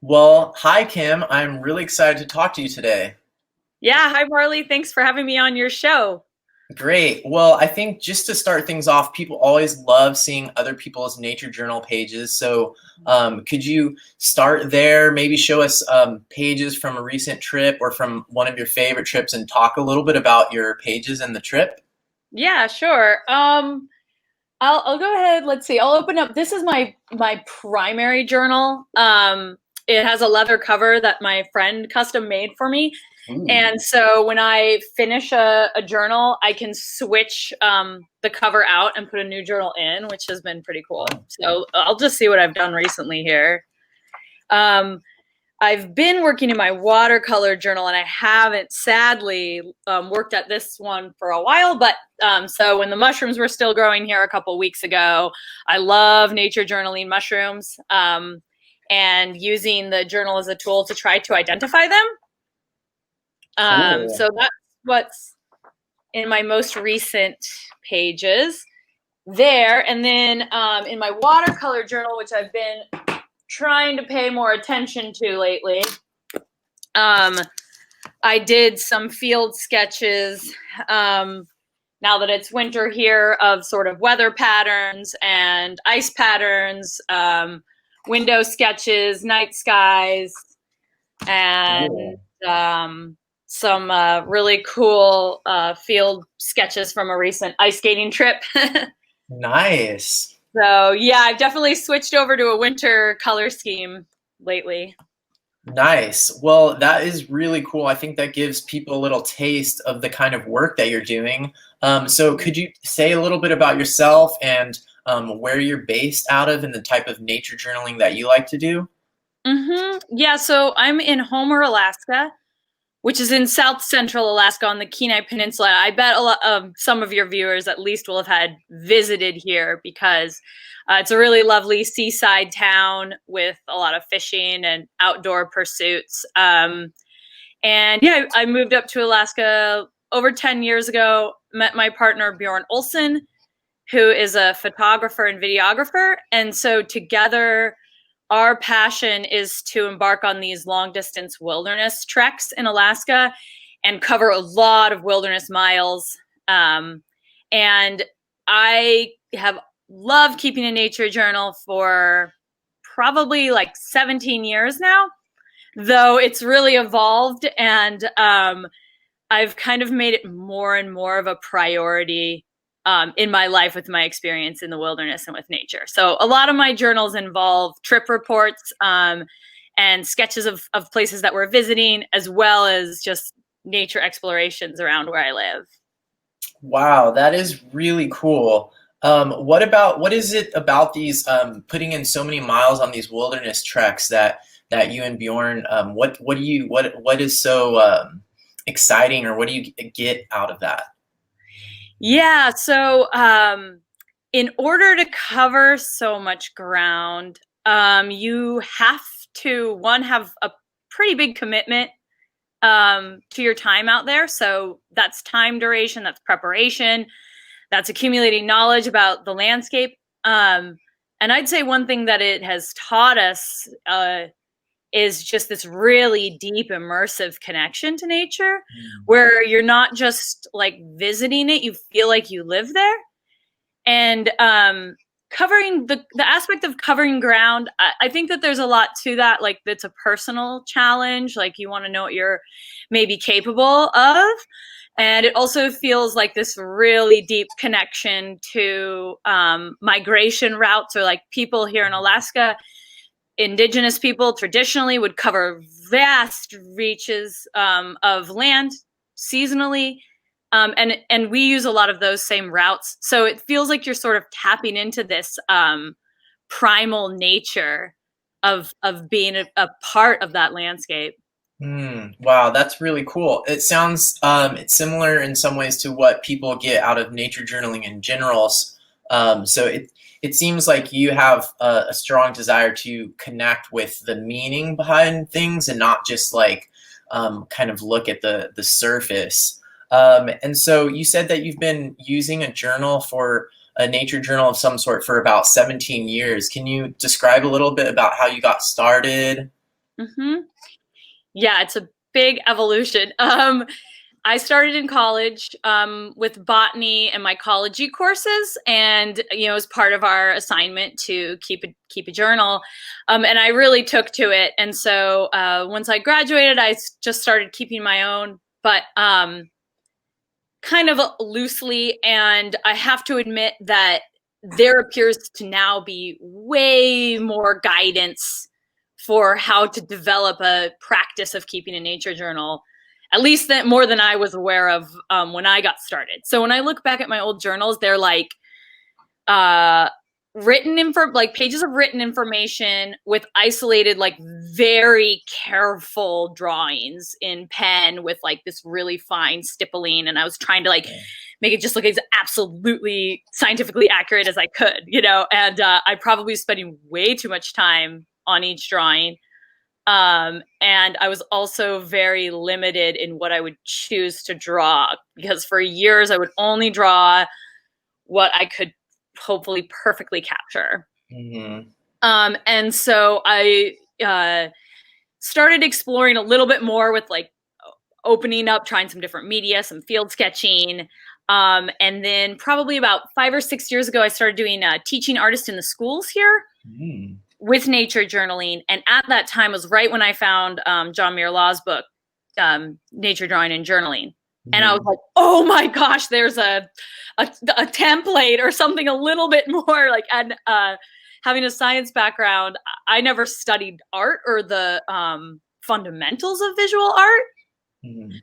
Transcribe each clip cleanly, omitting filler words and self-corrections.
Well, hi Kim. I'm really excited to talk to you today. Yeah, hi Marley. Thanks for having me on your show. Great. Well, I think just to start things off, people always love seeing other people's nature journal pages. So, could you start there? Maybe show us pages from a recent trip or from one of your favorite trips and talk a little bit about your pages and the trip? Yeah, sure. I'll go ahead. Let's see. I'll open up. This is my primary journal. It has a leather cover that my friend custom made for me. Ooh. And so when I finish a journal, I can switch the cover out and put a new journal in, which has been pretty cool. So I'll just see what I've done recently here. Um, I've been working in my watercolor journal, and I haven't sadly worked at this one for a while. But so when the mushrooms were still growing here a couple weeks ago, I love nature journaling mushrooms and using the journal as a tool to try to identify them. Cool. So that's what's in my most recent pages there. And then in my watercolor journal, which I've been trying to pay more attention to lately, um, I did some field sketches now that it's winter here of sort of weather patterns and ice patterns, window sketches, night skies, and Cool. some really cool field sketches from a recent ice skating trip. Nice. So yeah, I've definitely switched over to a winter color scheme lately. Nice. Well, that is really cool. I think that gives people a little taste of the kind of work that you're doing. So, could you say a little bit about yourself and where you're based out of and the type of nature journaling that you like to do? Yeah, so I'm in Homer, Alaska, which is in South Central Alaska on the Kenai Peninsula. I bet a lot of some of your viewers at least will have had visited here because it's a really lovely seaside town with a lot of fishing and outdoor pursuits. And yeah, I moved up to Alaska over 10 years ago, met my partner Bjorn Olson, who is a photographer and videographer. And so together, our passion is to embark on these long distance wilderness treks in Alaska and cover a lot of wilderness miles. And I have loved keeping a nature journal for probably like 17 years now, though it's really evolved. And I've kind of made it more and more of a priority in my life with my experience in the wilderness and with nature. So a lot of my journals involve trip reports and sketches of places that we're visiting, as well as just nature explorations around where I live. Wow, that is really cool. What is it about these putting in so many miles on these wilderness treks that you and Bjorn what do you what is so exciting or what do you get out of that? Yeah, so in order to cover so much ground, you have to one have a pretty big commitment to your time out there. So that's time duration, that's preparation, that's accumulating knowledge about the landscape. And I'd say one thing that it has taught us is just this really deep, immersive connection to nature, where you're not just like visiting it; you feel like you live there. And covering the aspect of covering ground, I think that there's a lot to that. Like it's a personal challenge. Like you want to know what you're maybe capable of, and it also feels like this really deep connection to migration routes, or like people here in Alaska, indigenous people traditionally would cover vast reaches of land seasonally, and we use a lot of those same routes. So it feels like you're sort of tapping into this primal nature of being a part of that landscape. Wow, that's really cool. It sounds it's similar in some ways to what people get out of nature journaling in general. So it seems like you have a strong desire to connect with the meaning behind things and not just like kind of look at the surface. And so you said that you've been using a journal for a nature journal of some sort for about 17 years. Can you describe a little bit about how you got started? Mm-hmm. Yeah, it's a big evolution. I started in college with botany and mycology courses, and as part of our assignment to keep a journal, and I really took to it. And so once I graduated, I just started keeping my own, but kind of loosely. And I have to admit that there appears to now be way more guidance for how to develop a practice of keeping a nature journal, at least more than I was aware of when I got started. So when I look back at my old journals, they're like pages of written information with isolated, like very careful drawings in pen with like this really fine stippling. And I was trying to like make it just look as absolutely scientifically accurate as I could, and I probably was spending way too much time on each drawing. And I was also very limited in what I would choose to draw, because for years I would only draw what I could hopefully perfectly capture. Mm-hmm. And so I started exploring a little bit more with like opening up, trying some different media, some field sketching. And then probably about 5 or 6 years ago, I started doing teaching artists in the schools here. With nature journaling. And at that time was right when I found John Muir Law's book, Nature Drawing and Journaling. And I was like, oh my gosh, there's a template or something a little bit more like, and having a science background, I never studied art or the fundamentals of visual art.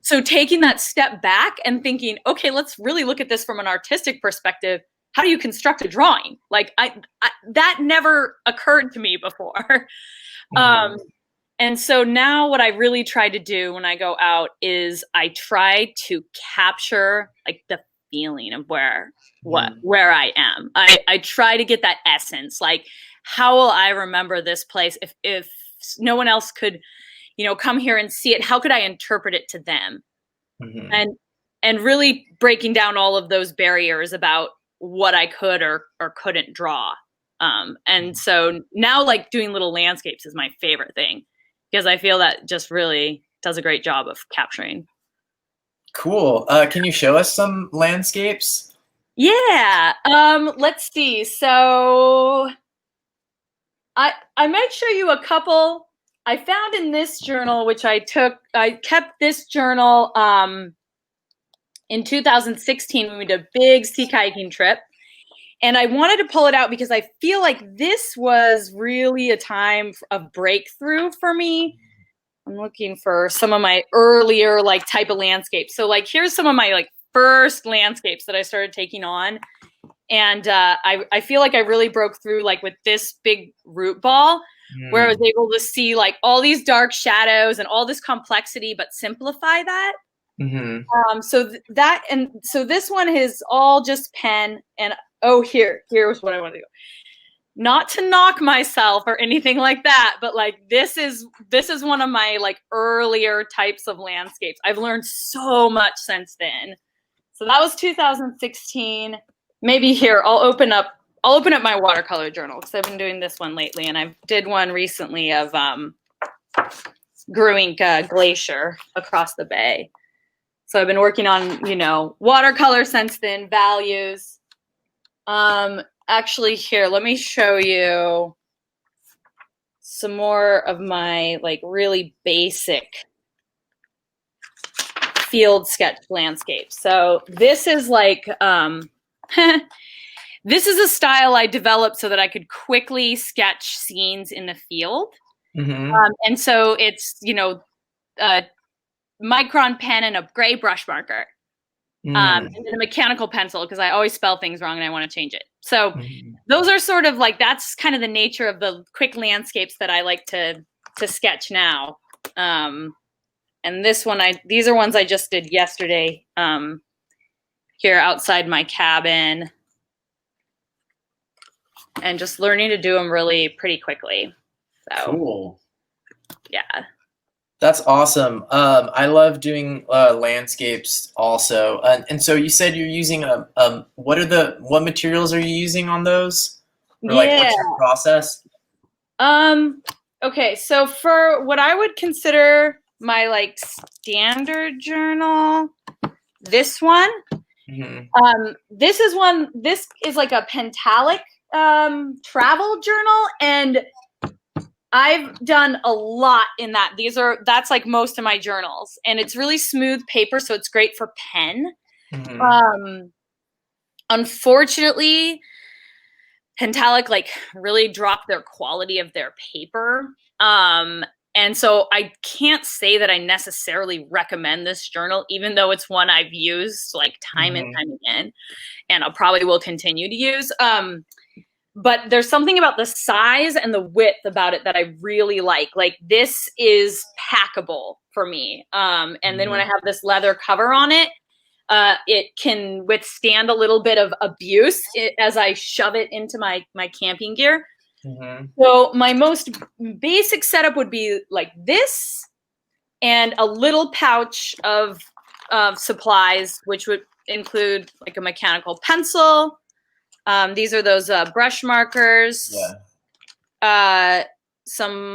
So taking that step back and thinking, okay, let's really look at this from an artistic perspective. How do you construct a drawing? Like that never occurred to me before. And so now what I really try to do when I go out is I try to capture like the feeling of where I am. I try to get that essence. Like, how will I remember this place if no one else could, come here and see it? How could I interpret it to them? And really breaking down all of those barriers about what I could or couldn't draw. And so now like doing little landscapes is my favorite thing, because I feel that just really does a great job of capturing. Cool. Can you show us some landscapes? Yeah. Let's see. So I might show you a couple I found in this journal, which I kept this journal in 2016 when we did a big sea kayaking trip. And I wanted to pull it out because I feel like this was really a time of breakthrough for me. I'm looking for some of my earlier like type of landscapes. So like, here's some of my like first landscapes that I started taking on. And I feel like I really broke through like with this big root ball, where I was able to see like all these dark shadows and all this complexity, but simplify that. So this one is all just pen. And here's what I want to do. Not to knock myself or anything like that, but like this is one of my like earlier types of landscapes. I've learned so much since then. So that was 2016. Maybe here I'll open up my watercolor journal, because I've been doing this one lately, and I did one recently of Gruink Glacier across the bay. So I've been working on, watercolor since then, values. Actually, here, let me show you some more of my like really basic field sketch landscapes. So this is like, this is a style I developed so that I could quickly sketch scenes in the field. And so it's, micron pen and a gray brush marker. And then a mechanical pencil, because I always spell things wrong and I want to change it. So those are sort of like, that's kind of the nature of the quick landscapes that I like to sketch now. And this one, these are ones I just did yesterday here outside my cabin, and just learning to do them really pretty quickly. So cool. Yeah. That's awesome. I love doing landscapes also. And so you said you're using what materials are you using on those? Or like, what's your process? Okay, so for what I would consider my like standard journal, this one, this is like a pentalic travel journal, and I've done a lot in that. That's like most of my journals, and it's really smooth paper, so it's great for pen. Unfortunately, Pentalic like really dropped their quality of their paper. And so I can't say that I necessarily recommend this journal, even though it's one I've used like time and time again, and I'll probably will continue to use. But there's something about the size and the width about it that I really like. Like this is packable for me. And then when I have this leather cover on it, it can withstand a little bit of abuse as I shove it into my camping gear. So my most basic setup would be like this and a little pouch of supplies, which would include like a mechanical pencil. These are those brush markers, some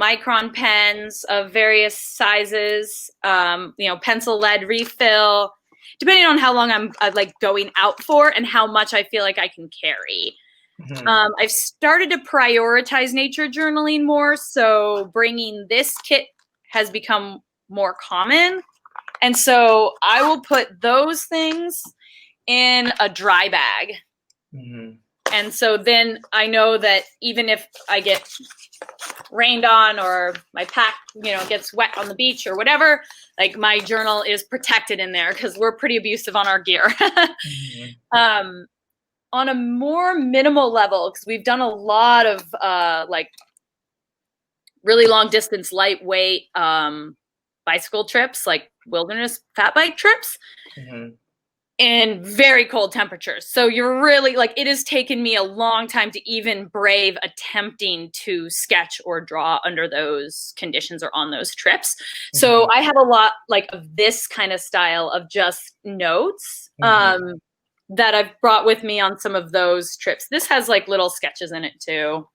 micron pens of various sizes, pencil lead refill, depending on how long I'm like going out for and how much I feel like I can carry. I've started to prioritize nature journaling more, so bringing this kit has become more common. And so I will put those things in a dry bag. And so then I know that even if I get rained on or my pack, gets wet on the beach or whatever, like my journal is protected in there because we're pretty abusive on our gear. On a more minimal level, because we've done a lot of like really long distance, lightweight bicycle trips, like wilderness fat bike trips. In very cold temperatures. So you're really like, it has taken me a long time to even brave attempting to sketch or draw under those conditions or on those trips. So I have a lot like of this kind of style of just notes that I've brought with me on some of those trips. This has like little sketches in it too,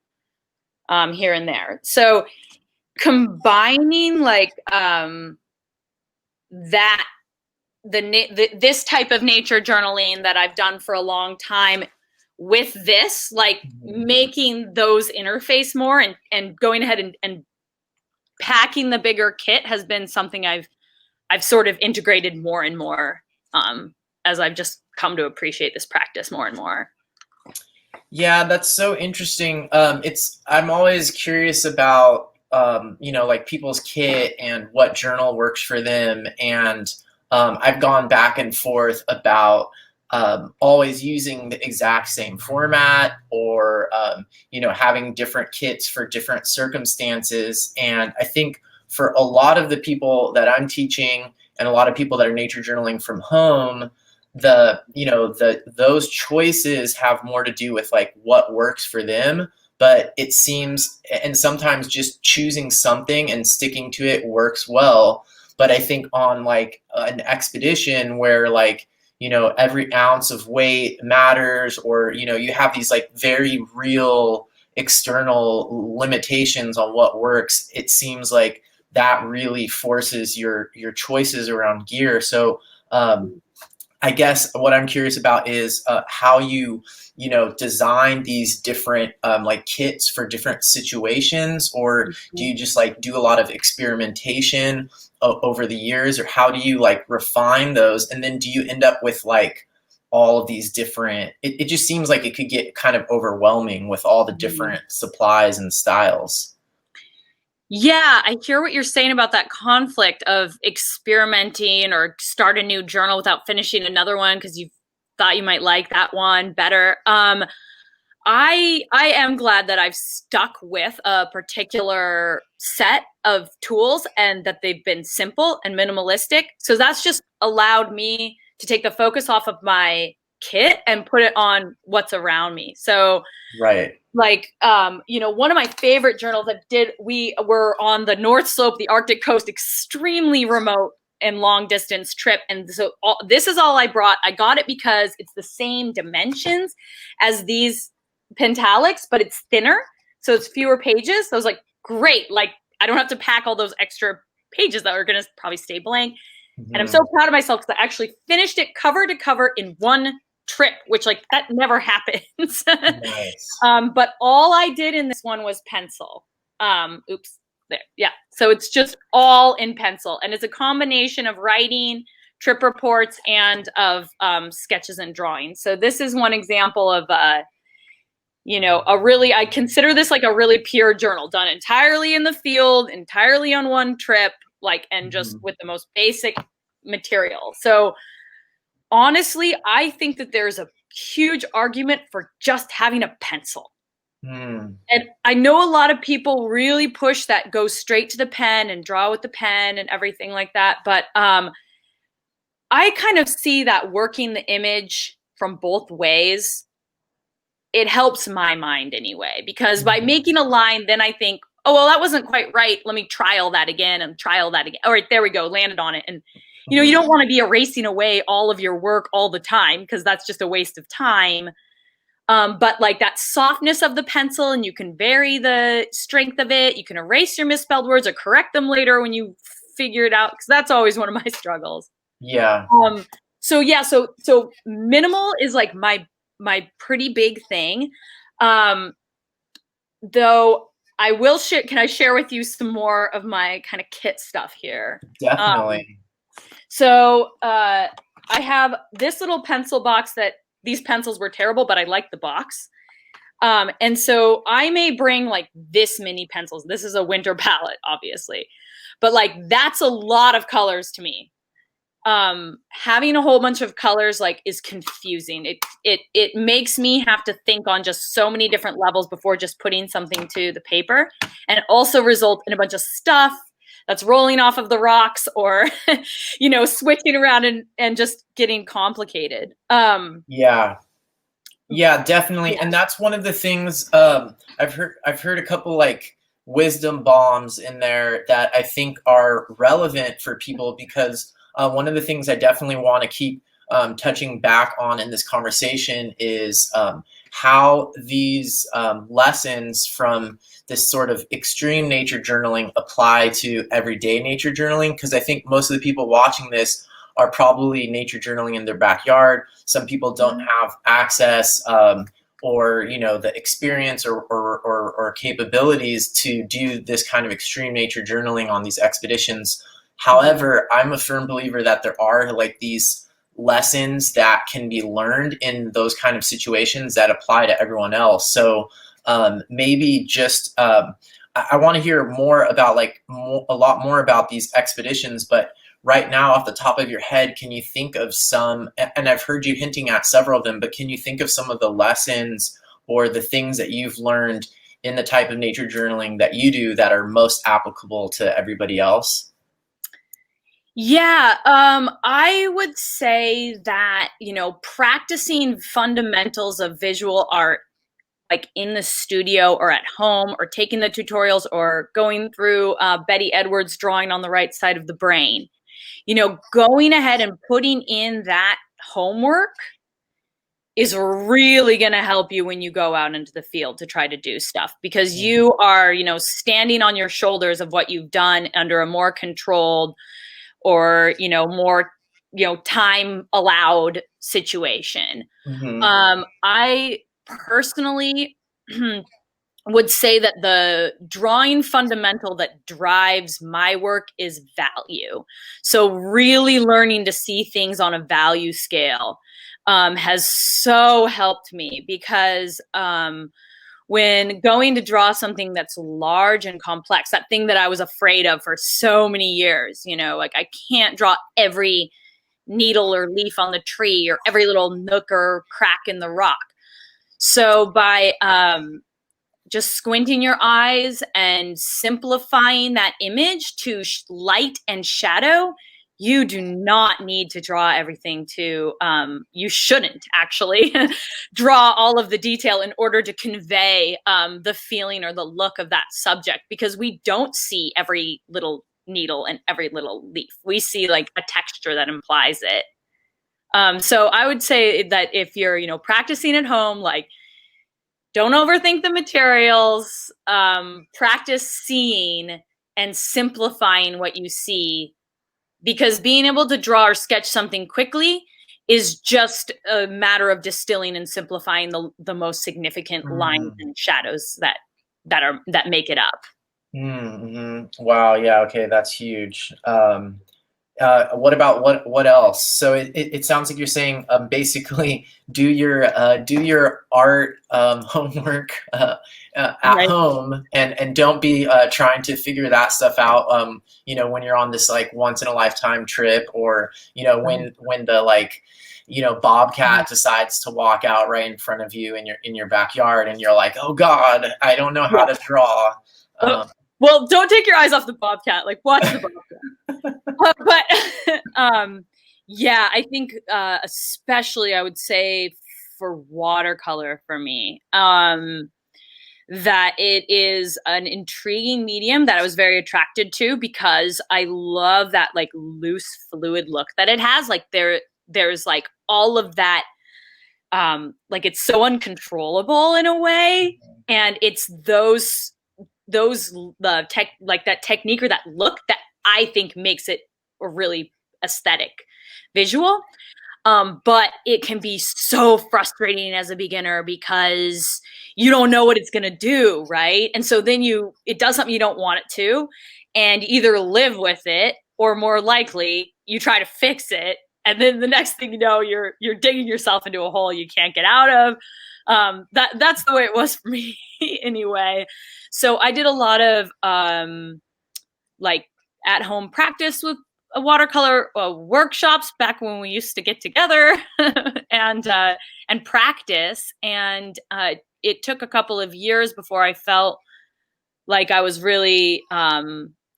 here and there. So combining like that, this type of nature journaling that I've done for a long time with this, like making those interface more and going ahead and packing the bigger kit has been something I've sort of integrated more and more as I've just come to appreciate this practice more and more. Yeah, that's so interesting. I'm always curious about like people's kit and what journal works for them, and I've gone back and forth about always using the exact same format or, having different kits for different circumstances. And I think for a lot of the people that I'm teaching and a lot of people that are nature journaling from home, those choices have more to do with like what works for them. But it seems, and sometimes just choosing something and sticking to it works well. But I think on like an expedition where like, every ounce of weight matters, or, you have these like very real external limitations on what works, it seems like that really forces your choices around gear. So I guess what I'm curious about is how you design these different like kits for different situations, or do you just like do a lot of experimentation over the years, or how do you like refine those? And then do you end up with like all of these different, it just seems like it could get kind of overwhelming with all the different supplies and styles. Yeah, I hear what you're saying about that conflict of experimenting or start a new journal without finishing another one because you thought you might like that one better. I am glad that I've stuck with a particular set of tools and that they've been simple and minimalistic. So that's just allowed me to take the focus off of my kit and put it on what's around me. So right. Like, one of my favorite journals we were on the North Slope, the Arctic coast, extremely remote and long distance trip. And so this is all I brought. I got it because it's the same dimensions as these Pentalics, but it's thinner. So it's fewer pages. So I was like, great. Like I don't have to pack all those extra pages that are going to probably stay blank. And I'm Mhm. so proud of myself because I actually finished it cover to cover in one trip, which like that never happens. Nice. But all I did in this one was pencil. Oops, there. Yeah. So it's just all in pencil. And it's a combination of writing, trip reports, and of sketches and drawings. So this is one example of I consider this like a really pure journal done entirely in the field, entirely on one trip, like, and just Mhm. with the most basic material. So honestly, I think that there's a huge argument for just having a pencil. Mm. And I know a lot of people really push that, go straight to the pen and draw with the pen and everything like that. But I kind of see that working the image from both ways, it helps my mind anyway, because by Mhm. making a line, then I think, oh, well, that wasn't quite right. Let me trial that again and trial that again. All right, there we go, landed on it. And, you Mhm. don't want to be erasing away all of your work all the time because that's just a waste of time. But like that softness of the pencil, and you can vary the strength of it. You can erase your misspelled words or correct them later when you figure it out, because that's always one of my struggles. Yeah. So yeah, so minimal is like my pretty big thing. Um, though I will share. Can I share with you some more of my kind of kit stuff here? Definitely. I have this little pencil box that these pencils were terrible, but I like the box. And so I may bring like this many pencils. This is a winter palette, obviously, but like that's a lot of colors to me. Having a whole bunch of colors like is confusing. It makes me have to think on just so many different levels before just putting something to the paper, and it also results in a bunch of stuff that's rolling off of the rocks or switching around and just getting complicated. Yeah. Yeah, definitely. Yeah. And that's one of the things I've heard a couple like wisdom bombs in there that I think are relevant for people because one of the things I definitely want to keep touching back on in this conversation is how these lessons from this sort of extreme nature journaling apply to everyday nature journaling. Because I think most of the people watching this are probably nature journaling in their backyard. Some people don't have access or the experience or capabilities to do this kind of extreme nature journaling on these expeditions. However, I'm a firm believer that there are like these lessons that can be learned in those kind of situations that apply to everyone else. So maybe just I want to hear more about a lot more about these expeditions, but right now off the top of your head, can you think of some, and I've heard you hinting at several of them, but can you think of some of the lessons or the things that you've learned in the type of nature journaling that you do that are most applicable to everybody else? Yeah, I would say that, practicing fundamentals of visual art, like in the studio or at home, or taking the tutorials or going through Betty Edwards' drawing on the right side of the brain, going ahead and putting in that homework is really going to help you when you go out into the field to try to do stuff, because you are, standing on your shoulders of what you've done under a more controlled or more time allowed situation. Mm-hmm. I personally would say that the drawing fundamental that drives my work is value. So really learning to see things on a value scale has so helped me, because when going to draw something that's large and complex, that thing that I was afraid of for so many years, like I can't draw every needle or leaf on the tree or every little nook or crack in the rock. So by just squinting your eyes and simplifying that image to light and shadow, you do not need to draw everything you shouldn't actually draw all of the detail in order to convey the feeling or the look of that subject, because we don't see every little needle and every little leaf. We see like a texture that implies it. So I would say that if you're, practicing at home, like, don't overthink the materials, practice seeing and simplifying what you see, because being able to draw or sketch something quickly is just a matter of distilling and simplifying the most significant lines and shadows that make it up. Wow. Yeah. Okay. That's huge. What about what else? So it sounds like you're saying basically do your art homework at Right. home, and don't be trying to figure that stuff out. When you're on this like once in a lifetime trip, or when the like bobcat decides to walk out right in front of you in your backyard, and you're like, oh God, I don't know how to draw. Well, don't take your eyes off the bobcat. Like, watch the bobcat. But yeah, I think especially I would say for watercolor for me, that it is an intriguing medium that I was very attracted to, because I love that like loose fluid look that it has. Like there's like all of that, like it's so uncontrollable in a way, and it's the tech, like that technique or that look, that I think makes it a really aesthetic visual. But it can be so frustrating as a beginner because you don't know what it's going to do, right? And so then it does something you don't want it to, and you either live with it, or more likely you try to fix it, and then the next thing you know, you're digging yourself into a hole you can't get out of. That's the way it was for me anyway. So I did a lot of like at home practice with watercolor workshops back when we used to get together and practice. And it took a couple of years before I felt like I was really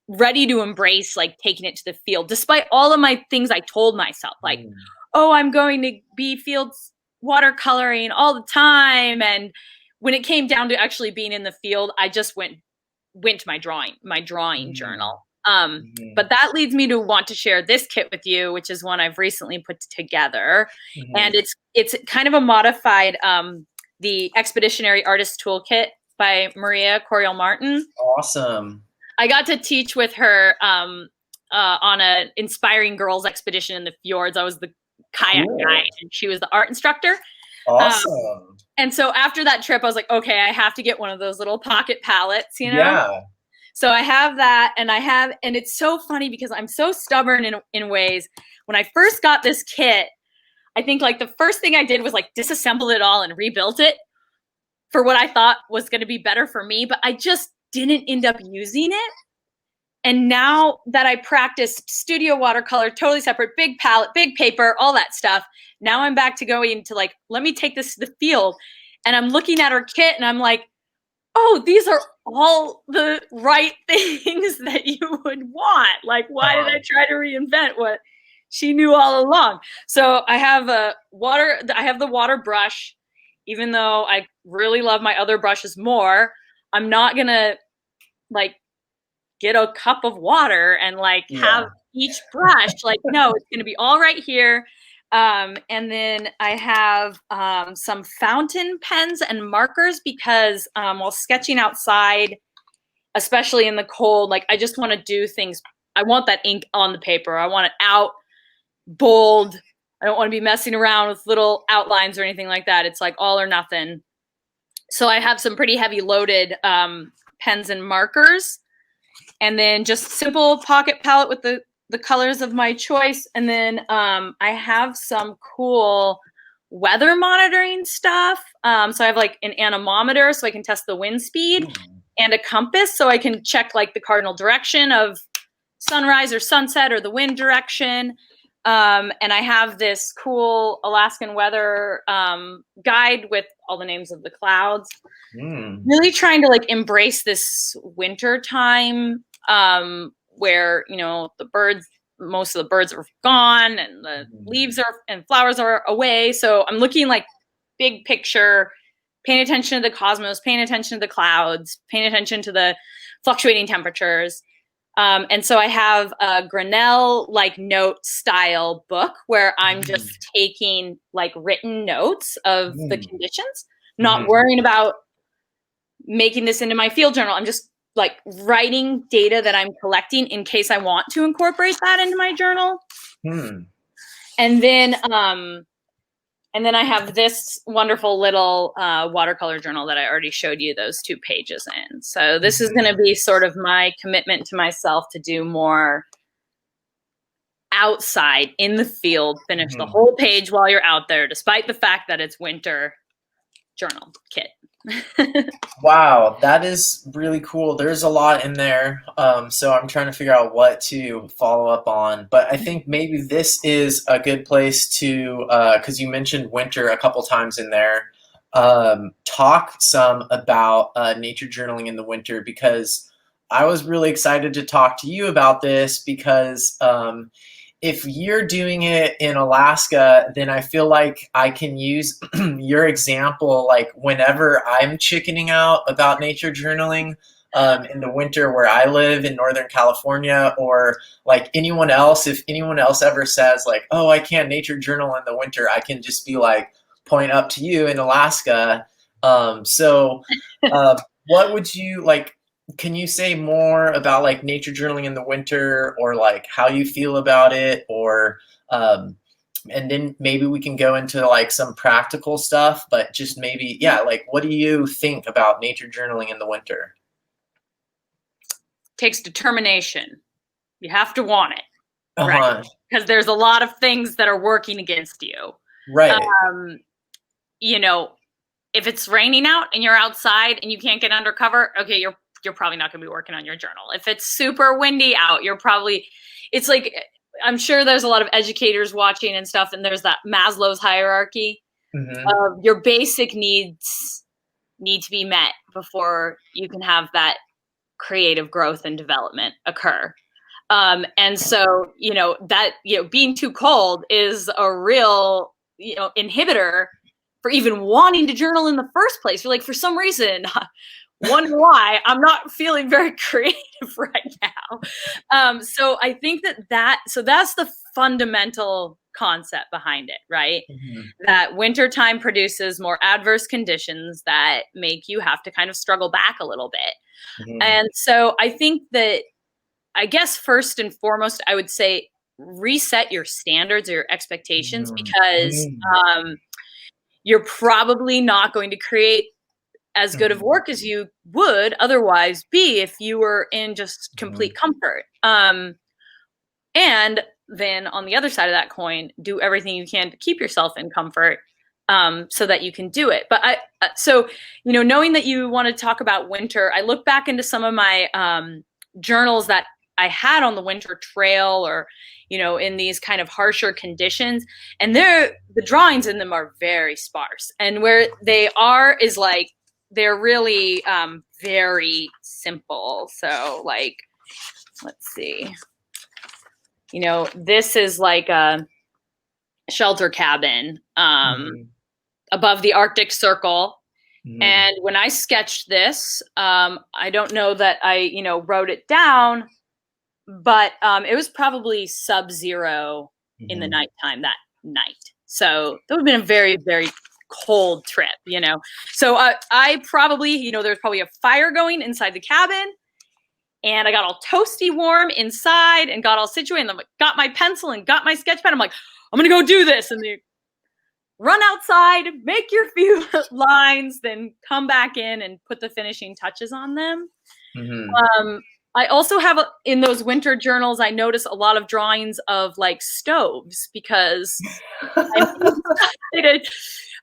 ready to embrace like taking it to the field, despite all of my things I told myself, like, oh, I'm going to be fields watercoloring all the time. And when it came down to actually being in the field, I just went to my drawing journal. But that leads me to want to share this kit with you, which is one I've recently put together. And it's kind of a modified the Expeditionary Artist Toolkit by Maria Coriol Martin. Awesome. I got to teach with her on an Inspiring Girls expedition in the fjords. I was the kayak guide, and she was the art instructor. Awesome. And so after that trip, I was like, okay, I have to get one of those little pocket palettes, Yeah. So I have that, and it's so funny because I'm so stubborn in ways. When I first got this kit, I think like the first thing I did was like disassemble it all and rebuilt it for what I thought was going to be better for me, but I just didn't end up using it. And now that I practiced studio watercolor, totally separate, big palette, big paper, all that stuff, now I'm back to going to like, let me take this to the field. And I'm looking at her kit and I'm like, oh, these are all the right things that you would want. Like, why did I try to reinvent what she knew all along? So I have the water brush, even though I really love my other brushes more. I'm not going to like get a cup of water and like have each brush. Like, no, it's going to be all right here. And then I have some fountain pens and markers because while sketching outside, especially in the cold, like I just want to do things. I want that ink on the paper. I want it out, bold. I don't want to be messing around with little outlines or anything like that. It's like all or nothing. So I have some pretty heavy loaded pens and markers, and then just simple pocket palette with the colors of my choice. And then I have some cool weather monitoring stuff. So I have like an anemometer so I can test the wind speed, and a compass so I can check like the cardinal direction of sunrise or sunset or the wind direction. And I have this cool Alaskan weather guide with all the names of the clouds. Really trying to like embrace this winter time where, you know, most of the birds are gone and the leaves and flowers are away. So I'm looking like big picture, paying attention to the cosmos, paying attention to the clouds, paying attention to the fluctuating temperatures. And so I have a Grinnell like note style book where I'm just taking like written notes of the conditions, not worrying about making this into my field journal. I'm just like writing data that I'm collecting in case I want to incorporate that into my journal. And then I have this wonderful little watercolor journal that I already showed you those 2 pages in. So this is going to be sort of my commitment to myself to do more outside in the field, finish the whole page while you're out there, despite the fact that it's winter journal kit. Wow, that is really cool. There's a lot in there. So I'm trying to figure out what to follow up on. But I think maybe this is a good place to, because you mentioned winter a couple times in there, talk some about nature journaling in the winter, because I was really excited to talk to you about this because if you're doing it in Alaska, then I feel like I can use your example, like whenever I'm chickening out about nature journaling in the winter where I live in Northern California, or like anyone else, if anyone else ever says like, oh, I can't nature journal in the winter, I can just be like, point up to you in Alaska. What would you like? Can you say more about like nature journaling in the winter, or like how you feel about it, or and then maybe we can go into like some practical stuff, but just maybe, yeah, like what do you think about nature journaling in the winter? Takes determination. You have to want it, right? Because there's a lot of things that are working against you. Right. You know, if it's raining out and you're outside and you can't get under cover, okay, you're probably not going to be working on your journal. If it's super windy out, it's like, I'm sure there's a lot of educators watching and stuff, and there's that Maslow's hierarchy of your basic needs need to be met before you can have that creative growth and development occur. And so, being too cold is a real, inhibitor for even wanting to journal in the first place. You're like, for some reason, wonder why I'm not feeling very creative right now. So I think so that's the fundamental concept behind it, right? That wintertime produces more adverse conditions that make you have to kind of struggle back a little bit. And so I think that, I guess first and foremost, I would say reset your standards or your expectations, because you're probably not going to create as good of work as you would otherwise be if you were in just complete comfort. And then on the other side of that coin, do everything you can to keep yourself in comfort so that you can do it. But knowing that you want to talk about winter, I look back into some of my journals that I had on the winter trail, or in these kind of harsher conditions, and the drawings in them are very sparse, and where they are is like they're really very simple. So like, let's see, this is like a shelter cabin above the Arctic Circle. And when I sketched this, I don't know that I wrote it down, but it was probably sub-zero in the nighttime that night. So that would have been a very, very cold trip, So I probably, there's probably a fire going inside the cabin, and I got all toasty warm inside and got all situated, and I got my pencil and got my sketch pen. I'm like, I'm going to go do this. And they run outside, make your few lines, then come back in and put the finishing touches on them. I also have in those winter journals, I notice a lot of drawings of like stoves, because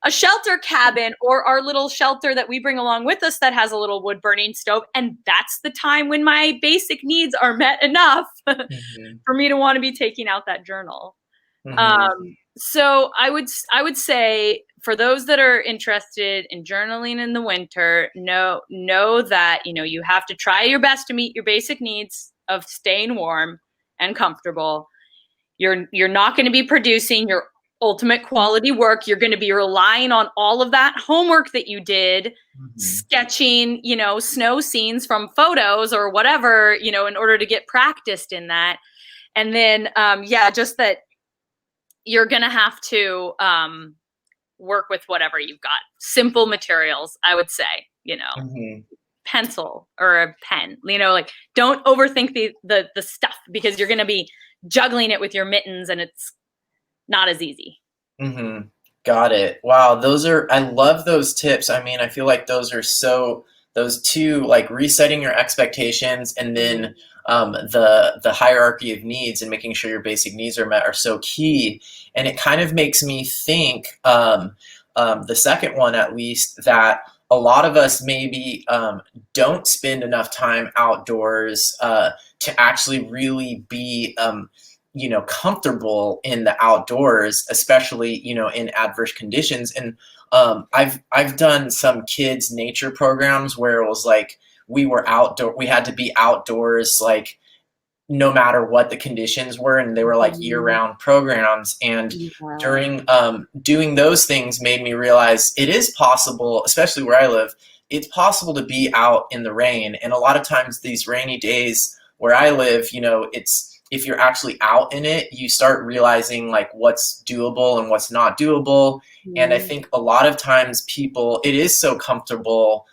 a shelter cabin, or our little shelter that we bring along with us that has a little wood burning stove. And that's the time when my basic needs are met enough for me to want to be taking out that journal. So I would say, for those that are interested in journaling in the winter, know that, you have to try your best to meet your basic needs of staying warm and comfortable. You're not going to be producing your ultimate quality work. You're going to be relying on all of that homework that you did, sketching, snow scenes from photos or whatever, in order to get practiced in that. And then, just that you're going to have to work with whatever you've got. Simple materials, I would say, pencil or a pen. Like don't overthink the stuff, because you're going to be juggling it with your mittens and it's not as easy. Mm-hmm. Got it. Wow, I love those tips. I mean, I feel like those two, like resetting your expectations and then the hierarchy of needs and making sure your basic needs are met are so key. And it kind of makes me think, the second one at least, that a lot of us maybe don't spend enough time outdoors to actually really be comfortable in the outdoors, especially, in adverse conditions. And I've done some kids nature programs where it was like we had to be outdoors, like no matter what the conditions were, and they were like year-round programs. And during doing those things made me realize it is possible, especially where I live, it's possible to be out in the rain. And a lot of times these rainy days where I live, it's if you're actually out in it, you start realizing like what's doable and what's not doable. And I think a lot of times it is so comfortable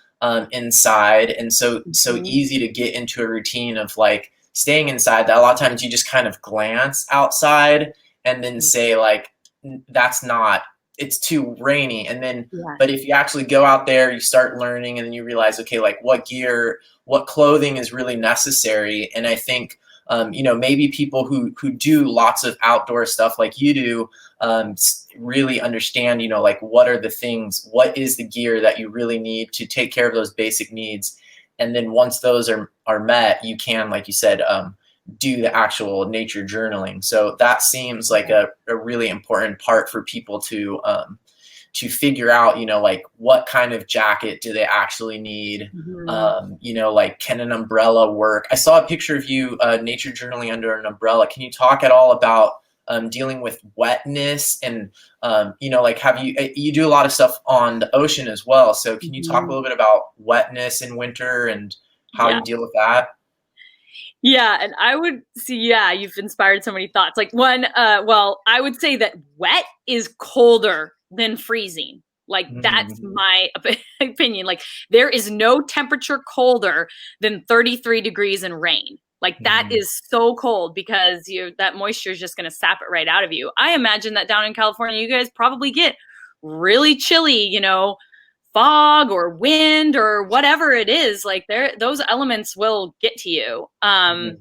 inside, and so easy to get into a routine of like staying inside, that a lot of times you just kind of glance outside and then say like, it's too rainy. And then, but if you actually go out there, you start learning, and then you realize, okay, like what clothing is really necessary. And I think, maybe people who do lots of outdoor stuff like you do, really understand, like what is the gear that you really need to take care of those basic needs. And then once those are met, you can, like you said, do the actual nature journaling. So that seems like a really important part for people to figure out, like what kind of jacket do they actually need? Like can an umbrella work? I saw a picture of you nature journaling under an umbrella. Can you talk at all about dealing with wetness and, like you do a lot of stuff on the ocean as well. So can you talk a little bit about wetness in winter and how you deal with that? Yeah, and I would see, you've inspired so many thoughts. Like one, I would say that wet is colder than freezing. Like that's my opinion. Like there is no temperature colder than 33 degrees and rain. Like that is so cold, because that moisture is just going to sap it right out of you. I imagine that down in California, you guys probably get really chilly, fog or wind or whatever it is. Like those elements will get to you. I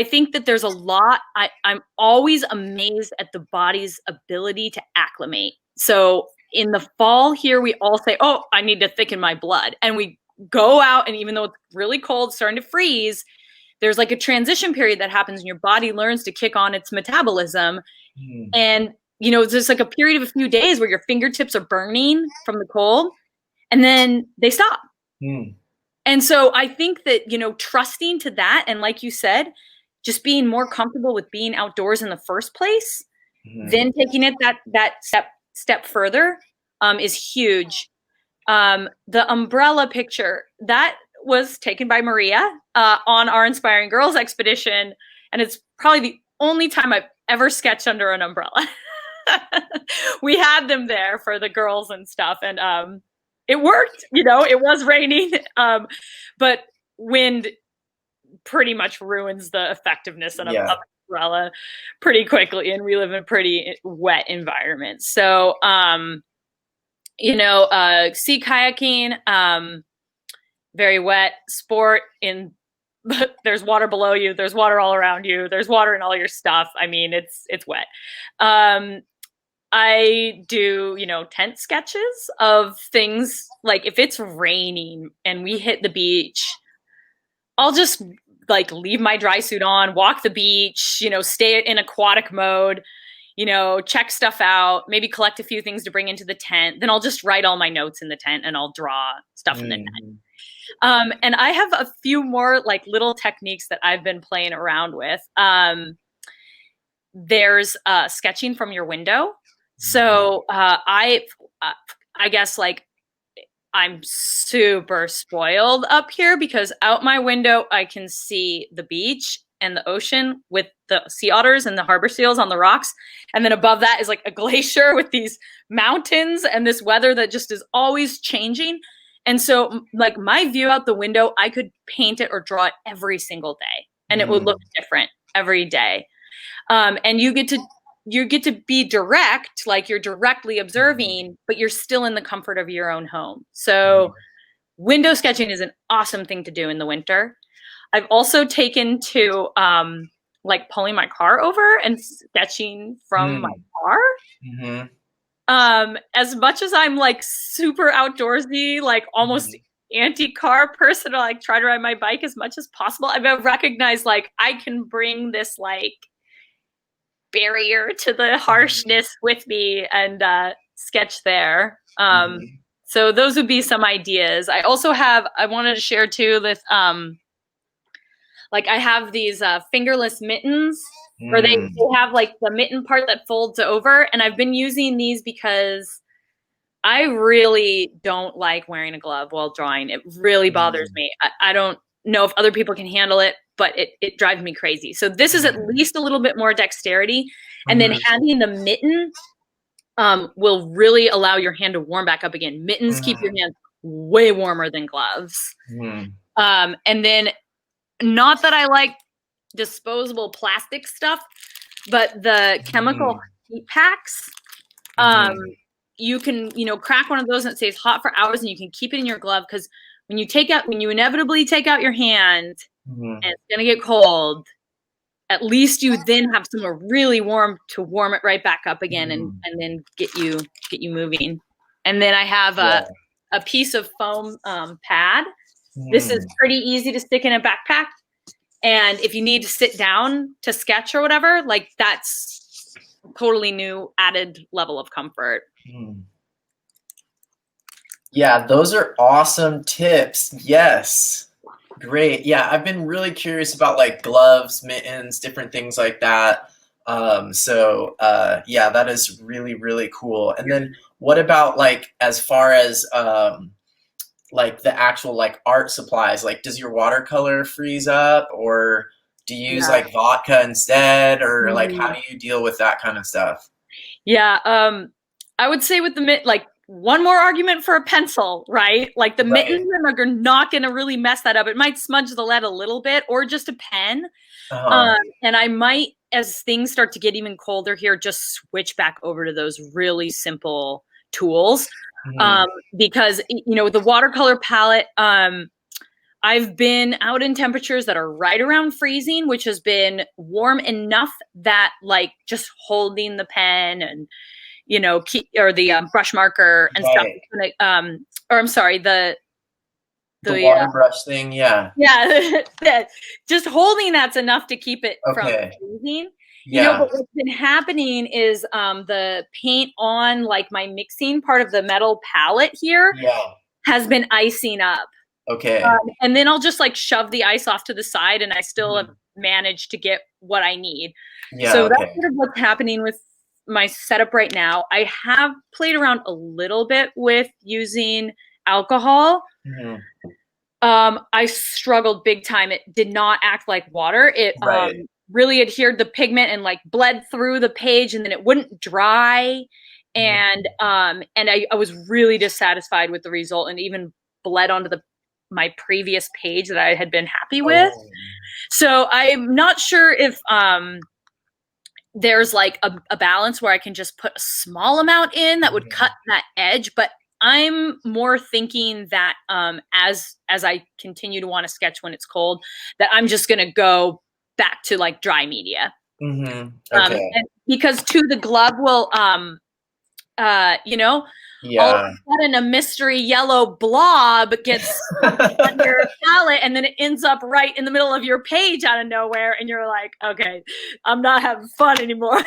think that there's a lot. I'm always amazed at the body's ability to acclimate. So in the fall here, we all say, oh, I need to thicken my blood. And we go out, and even though it's really cold, starting to freeze, there's like a transition period that happens, and your body learns to kick on its metabolism. And, there's like a period of a few days where your fingertips are burning from the cold, and then they stop. And so I think that, trusting to that, and like you said, just being more comfortable with being outdoors in the first place, then taking it that step further is huge. The umbrella picture, that was taken by Maria on our Inspiring Girls expedition, and it's probably the only time I've ever sketched under an umbrella. We had them there for the girls and stuff, and it worked. It was raining, but wind pretty much ruins the effectiveness of an umbrella pretty quickly, and we live in a pretty wet environment. So sea kayaking, very wet sport. There's water below you, there's water all around you, there's water in all your stuff. I mean, it's wet. I do, tent sketches of things. Like if it's raining and we hit the beach, I'll just like leave my dry suit on, walk the beach, stay in aquatic mode, check stuff out, maybe collect a few things to bring into the tent. Then I'll just write all my notes in the tent, and I'll draw stuff in the tent. And I have a few more like little techniques that I've been playing around with. There's sketching from your window. So I guess like I'm super spoiled up here, because out my window I can see the beach and the ocean with the sea otters and the harbor seals on the rocks. And then above that is like a glacier with these mountains and this weather that just is always changing. And so like my view out the window, I could paint it or draw it every single day and it would look different every day. And you get to be direct, like you're directly observing, but you're still in the comfort of your own home. So window sketching is an awesome thing to do in the winter. I've also taken to like pulling my car over and sketching from my car. As much as I'm like super outdoorsy, like almost anti-car person, I like try to ride my bike as much as possible. I've recognized like I can bring this like barrier to the harshness with me and sketch there. So those would be some ideas. I also I wanted to share too with like I have these fingerless mittens where they have like the mitten part that folds over, and I've been using these because I really don't like wearing a glove while drawing. It really bothers me. I don't know if other people can handle it, but it drives me crazy. So this is at least a little bit more dexterity, and then having the mitten will really allow your hand to warm back up again. Mittens keep your hands way warmer than gloves. And then, not that I like disposable plastic stuff, but the chemical heat packs, you can, crack one of those and it stays hot for hours and you can keep it in your glove. Cause when you inevitably take out your hand and it's going to get cold, at least you then have somewhere really warm to warm it right back up again and then get you moving. And then I have a piece of foam pad. This is pretty easy to stick in a backpack. And if you need to sit down to sketch or whatever, like that's totally new added level of comfort. Yeah, those are awesome tips. Yes. Great. Yeah, I've been really curious about like gloves, mittens, different things like that. Yeah, that is really, really cool. And then what about like as far as like the actual like art supplies? Like does your watercolor freeze up, or do you use like vodka instead, or like how do you deal with that kind of stuff? Yeah, I would say with the like one more argument for a pencil, right? Like the mittens are not going to really mess that up. It might smudge the lead a little bit, or just a pen. And I might, as things start to get even colder here, just switch back over to those really simple tools. Because, with the watercolor palette, I've been out in temperatures that are right around freezing, which has been warm enough that like just holding the pen and, or the brush marker and stuff. Or I'm sorry, the water brush thing. Yeah. Just holding that's enough to keep it from freezing. But what's been happening is the paint on like my mixing part of the metal palette here has been icing up. And then I'll just like shove the ice off to the side and I still have managed to get what I need. So that's sort of what's happening with my setup right now. I have played around a little bit with using alcohol. I struggled big time. It did not act like water. It really adhered the pigment and like bled through the page, and then it wouldn't dry. And I was really dissatisfied with the result, and even bled onto my previous page that I had been happy with. So I'm not sure if there's like a balance where I can just put a small amount in that would cut that edge, but I'm more thinking that as I continue to want to sketch when it's cold, that I'm just going to go back to like dry media. And because too, the glove will, all of a sudden a mystery yellow blob gets on your palette, and then it ends up right in the middle of your page out of nowhere, and you're like, okay, I'm not having fun anymore.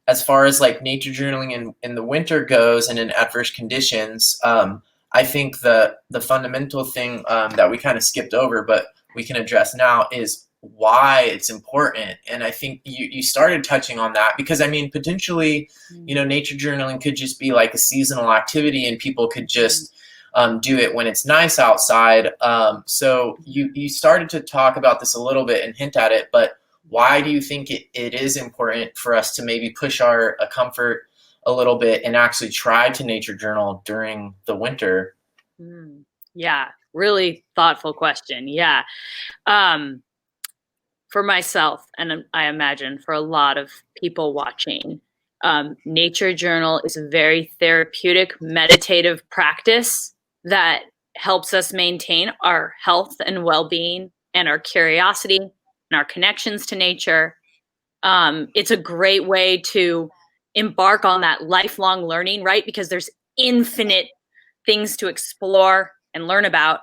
As far as like nature journaling in the winter goes and in adverse conditions, I think the fundamental thing that we kind of skipped over, but we can address now, is why it's important. And I think you started touching on that, because I mean, potentially, nature journaling could just be like a seasonal activity and people could just do it when it's nice outside. So you started to talk about this a little bit and hint at it, but why do you think it is important for us to maybe push our comfort a little bit and actually try to nature journal during the winter? Mm, yeah, really thoughtful question. Yeah. Um, for myself, and I imagine for a lot of people watching, nature journal is a very therapeutic, meditative practice that helps us maintain our health and well-being and our curiosity and our connections to nature. It's a great way to embark on that lifelong learning, right? Because there's infinite things to explore and learn about.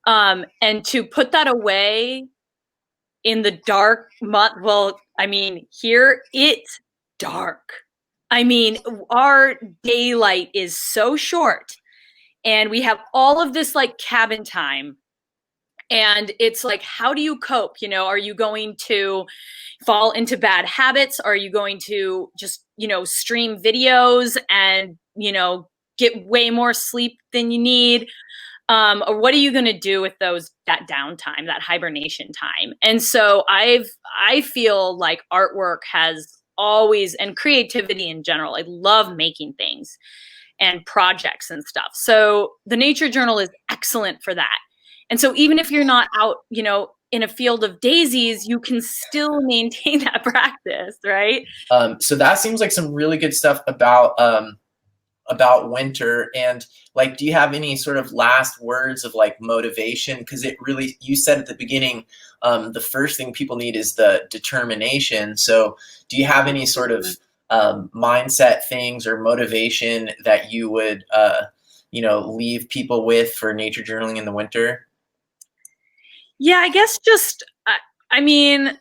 And to put that away in the dark month, well, I mean, here it's dark. I mean, our daylight is so short, and we have all of this like cabin time. And it's like, how do you cope? You know, are you going to fall into bad habits? Are you going to just, stream videos and, get way more sleep than you need? Or what are you going to do with that downtime, that hibernation time? And so I feel like artwork has always, and creativity in general, I love making things and projects and stuff. So the nature journal is excellent for that. And so even if you're not out, in a field of daisies, you can still maintain that practice, right? So that seems like some really good stuff about winter. And like, do you have any sort of last words of like motivation? Because it really, you said at the beginning, the first thing people need is the determination. So do you have any sort of mindset things or motivation that you would leave people with for nature journaling in the winter? Yeah, I guess just, I mean,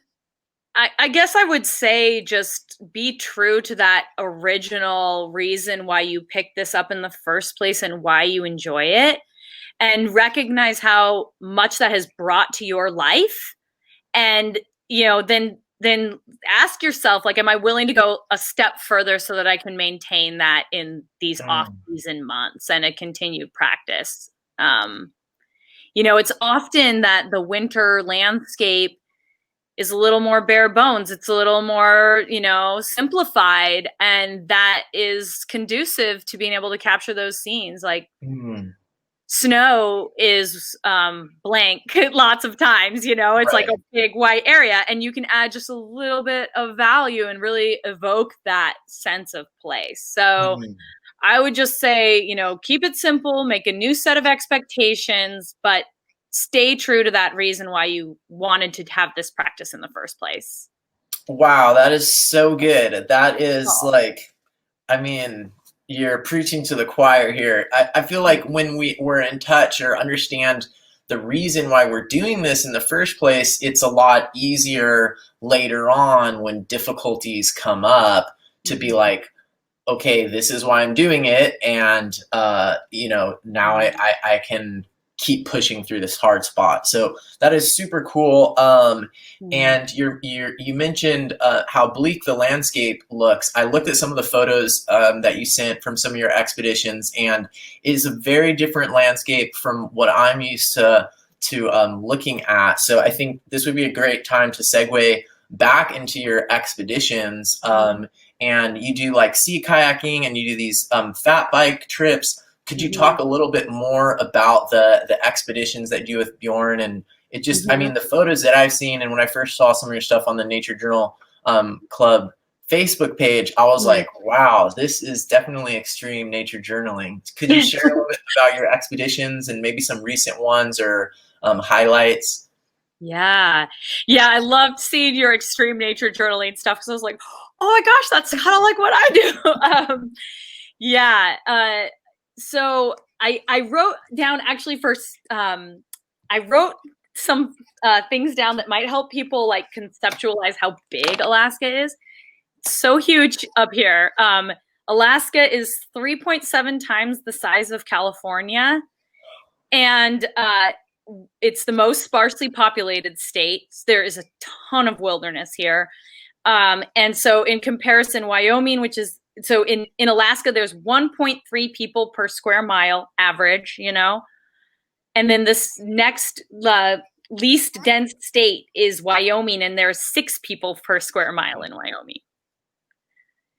I guess I would say just be true to that original reason why you picked this up in the first place and why you enjoy it, and recognize how much that has brought to your life. And, then ask yourself, like, am I willing to go a step further so that I can maintain that in these off Mm. season months and a continued practice? It's often that the winter landscape is a little more bare bones. It's a little more, simplified. And that is conducive to being able to capture those scenes. Like Mm. snow is blank lots of times, it's like Right. a big white area. And you can add just a little bit of value and really evoke that sense of place. So Mm. I would just say, keep it simple, make a new set of expectations, but stay true to that reason why you wanted to have this practice in the first place. Wow, that is so good. That is Oh. like, I mean, you're preaching to the choir here. I feel like when we're in touch or understand the reason why we're doing this in the first place, it's a lot easier later on when difficulties come up to be Mhm. like, okay, this is why I'm doing it, and now I can keep pushing through this hard spot. So that is super cool. Mhm. And you mentioned how bleak the landscape looks. I looked at some of the photos that you sent from some of your expeditions, and it is a very different landscape from what I'm used to looking at. So I think this would be a great time to segue back into your expeditions. And you do like sea kayaking and you do these fat bike trips. Could you Mhm. talk a little bit more about the expeditions that you do with Bjorn? And it just, I Mhm. mean, the photos that I've seen, and when I first saw some of your stuff on the Nature Journal Club Facebook page, I was Mhm. like, wow, this is definitely extreme nature journaling. Could you share a little bit about your expeditions and maybe some recent ones or highlights? Yeah. Yeah, I loved seeing your extreme nature journaling stuff because I was like, oh my gosh, that's kind of like what I do. Yeah. So I wrote down actually first, I wrote some things down that might help people like conceptualize how big Alaska is. It's so huge up here. Alaska is 3.7 times the size of California. And it's the most sparsely populated state. There is a ton of wilderness here. And so in comparison, Wyoming, which is, so in Alaska, there's 1.3 people per square mile average, and then this next least dense state is Wyoming, and there's 6 people per square mile in Wyoming.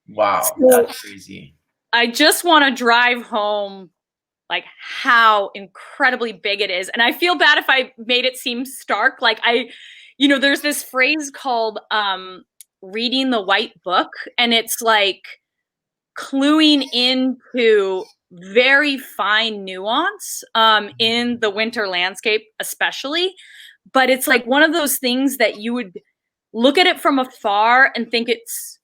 Wow, So that's crazy. I just want to drive home like how incredibly big it is. And I feel bad if I made it seem stark. Like there's this phrase called reading the white book, and it's like cluing into very fine nuance in the winter landscape, especially. But it's like one of those things that you would look at it from afar and think it's,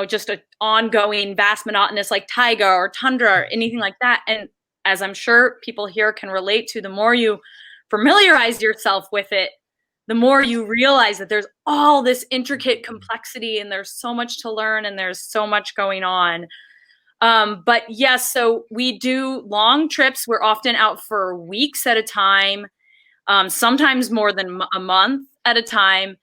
just an ongoing, vast, monotonous, like taiga or tundra or anything like that. And as I'm sure people here can relate to, the more you familiarize yourself with it, the more you realize that there's all this intricate complexity and there's so much to learn and there's so much going on. But yes, so we do long trips. We're often out for weeks at a time, sometimes more than a month at a time.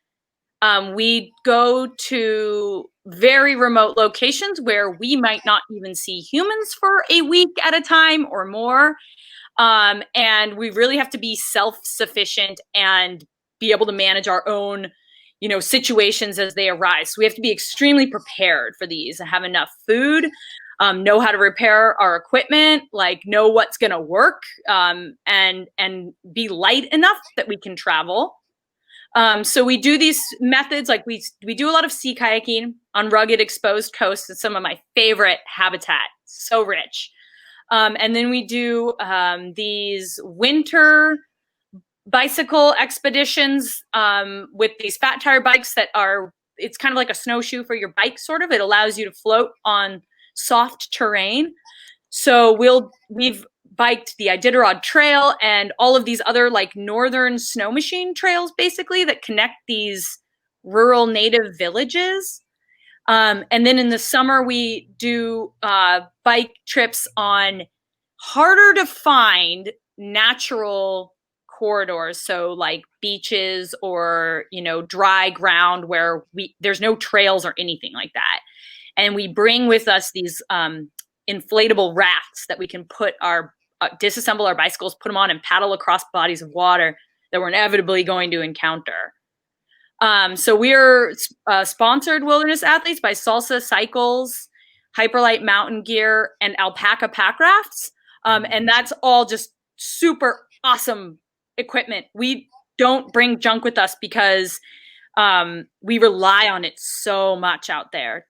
We go to very remote locations where we might not even see humans for a week at a time or more. And we really have to be self-sufficient and be able to manage our own, situations as they arise. So we have to be extremely prepared for these and have enough food, know how to repair our equipment, like know what's going to work, and be light enough that we can travel. So we do these methods, like we do a lot of sea kayaking on rugged exposed coasts. It's some of my favorite habitat, so rich. And then we do these winter bicycle expeditions with these fat tire bikes it's kind of like a snowshoe for your bike, sort of. It allows you to float on soft terrain. So we've biked the Iditarod Trail and all of these other like northern snow machine trails, basically, that connect these rural native villages. And then in the summer, we do bike trips on harder to find natural corridors. So like beaches or, dry ground where there's no trails or anything like that. And we bring with us these inflatable rafts that we can disassemble our bicycles, put them on, and paddle across bodies of water that we're inevitably going to encounter. So we're sponsored wilderness athletes by Salsa Cycles, Hyperlight Mountain Gear, and Alpaca Pack Rafts. And that's all just super awesome equipment. We don't bring junk with us because we rely on it so much out there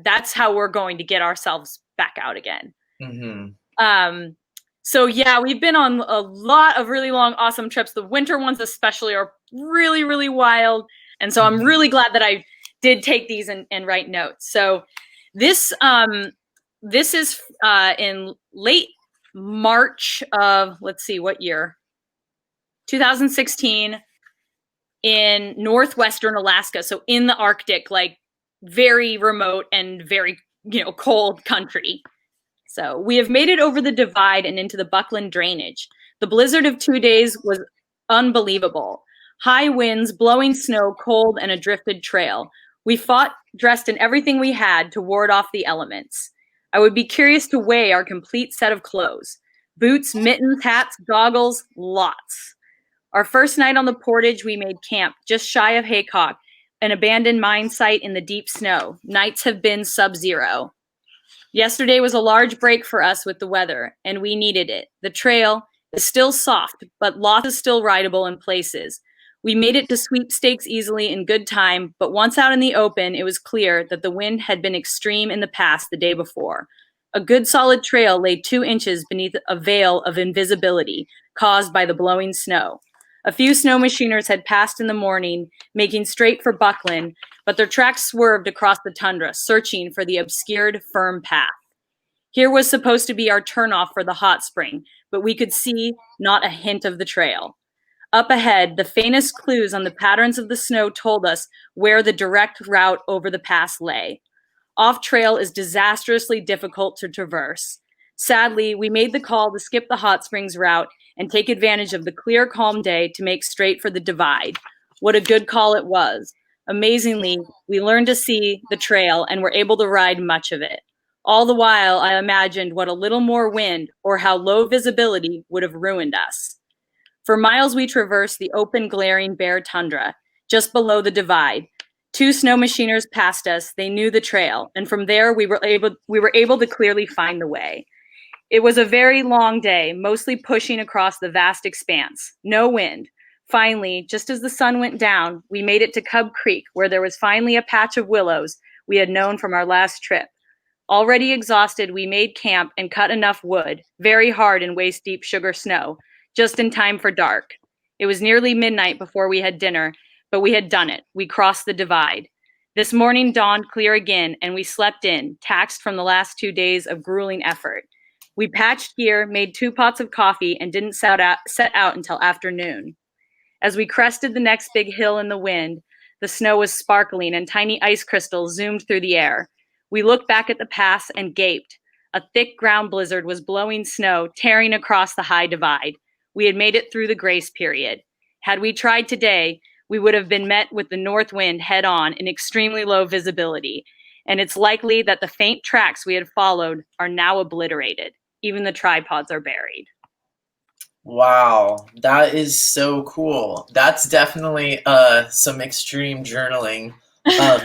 that's how we're going to get ourselves back out again. Mm-hmm. So yeah, we've been on a lot of really long, awesome trips. The winter ones especially are really, really wild. And so I'm really glad that I did take these and write notes. So this is in late March of, let's see, what year? 2016 in northwestern Alaska. So in the Arctic, like very remote and very, cold country. So we have made it over the divide and into the Buckland drainage. The blizzard of 2 days was unbelievable. High winds, blowing snow, cold, and a drifted trail. We fought dressed in everything we had to ward off the elements. I would be curious to weigh our complete set of clothes. Boots, mittens, hats, goggles, lots. Our first night on the portage, we made camp just shy of Haycock, an abandoned mine site in the deep snow. Nights have been sub-zero. Yesterday was a large break for us with the weather, and we needed it. The trail is still soft, but lots is still rideable in places. We made it to sweepstakes easily in good time, but once out in the open, it was clear that the wind had been extreme in the past the day before. A good solid trail lay 2 inches beneath a veil of invisibility caused by the blowing snow. A few snow machiners had passed in the morning, making straight for Buckland, but their tracks swerved across the tundra, searching for the obscured, firm path. Here was supposed to be our turnoff for the hot spring, but we could see not a hint of the trail. Up ahead, the faintest clues on the patterns of the snow told us where the direct route over the pass lay. Off-trail is disastrously difficult to traverse. Sadly, we made the call to skip the hot springs route and take advantage of the clear, calm day to make straight for the divide. What a good call it was. Amazingly, we learned to see the trail and were able to ride much of it. All the while, I imagined what a little more wind or how low visibility would have ruined us. For miles, we traversed the open, glaring, bare tundra, just below the divide. 2 snow machiners passed us. They knew the trail, and from there, we were able to clearly find the way. It was a very long day, mostly pushing across the vast expanse. No wind. Finally, just as the sun went down, we made it to Cub Creek, where there was finally a patch of willows we had known from our last trip. Already exhausted, we made camp and cut enough wood, very hard in waist-deep sugar snow, just in time for dark. It was nearly midnight before we had dinner, but we had done it. We crossed the divide. This morning dawned clear again, and we slept in, taxed from the last 2 days of grueling effort. We patched gear, made 2 pots of coffee, and didn't set out until afternoon. As we crested the next big hill in the wind, the snow was sparkling and tiny ice crystals zoomed through the air. We looked back at the pass and gaped. A thick ground blizzard was blowing snow, tearing across the high divide. We had made it through the grace period. Had we tried today, we would have been met with the north wind head on in extremely low visibility, and it's likely that the faint tracks we had followed are now obliterated. Even the tripods are buried. Wow, that is so cool. That's definitely some extreme journaling. Um,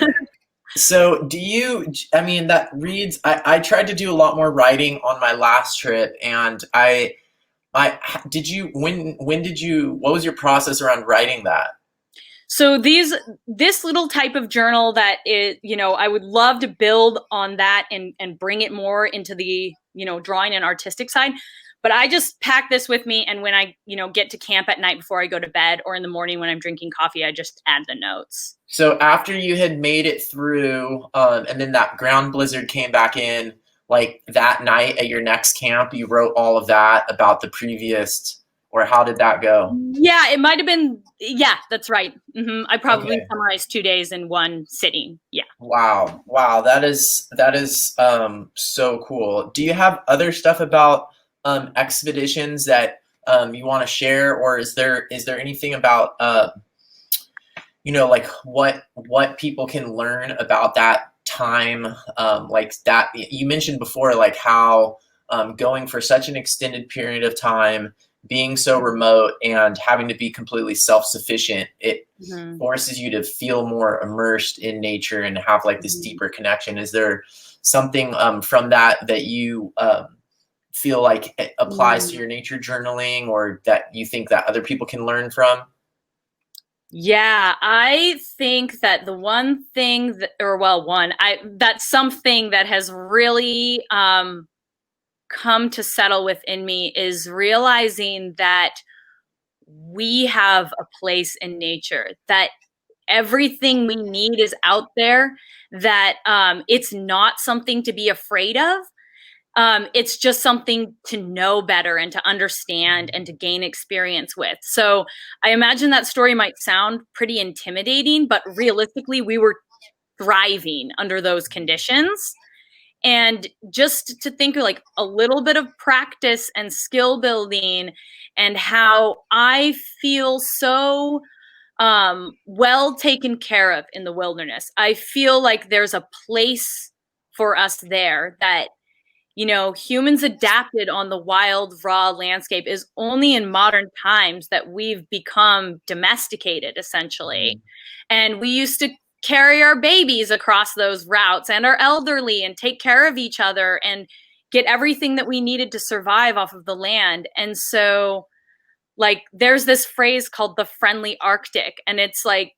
so do you, I mean, that reads, I tried to do a lot more writing on my last trip, and did you, when did you, what was your process around writing that? So this little type of journal that is, I would love to build on that and bring it more into the, drawing and artistic side. But I just pack this with me, and when I, get to camp at night before I go to bed, or in the morning when I'm drinking coffee, I just add the notes. So after you had made it through, and then that ground blizzard came back in, like that night at your next camp, you wrote all of that about the previous, or how did that go? Yeah, it might have been. Yeah, that's right. I probably Okay. summarized 2 days in one sitting. Yeah. Wow. Wow. That is so cool. Do you have other stuff about expeditions that you want to share, or is there anything about like what people can learn about that time, like that you mentioned before, like how going for such an extended period of time, being so remote and having to be completely self-sufficient, it Mhm. forces you to feel more immersed in nature and have like this deeper connection. Is there something from that you feel like it applies to Mhm. your nature journaling, or that you think that other people can learn from? Yeah, I think that the one thing that, or well, that's something that has really come to settle within me is realizing that we have a place in nature, that everything we need is out there, that it's not something to be afraid of. It's just something to know better and to understand and to gain experience with. So I imagine that story might sound pretty intimidating, but realistically, we were thriving under those conditions. And just to think of like a little bit of practice and skill building, and how I feel so well taken care of in the wilderness. I feel like there's a place for us there, that humans adapted on the wild, raw landscape. Is only in modern times that we've become domesticated, essentially. And we used to carry our babies across those routes and our elderly and take care of each other and get everything that we needed to survive off of the land. And so, like, there's this phrase called the friendly Arctic, and it's like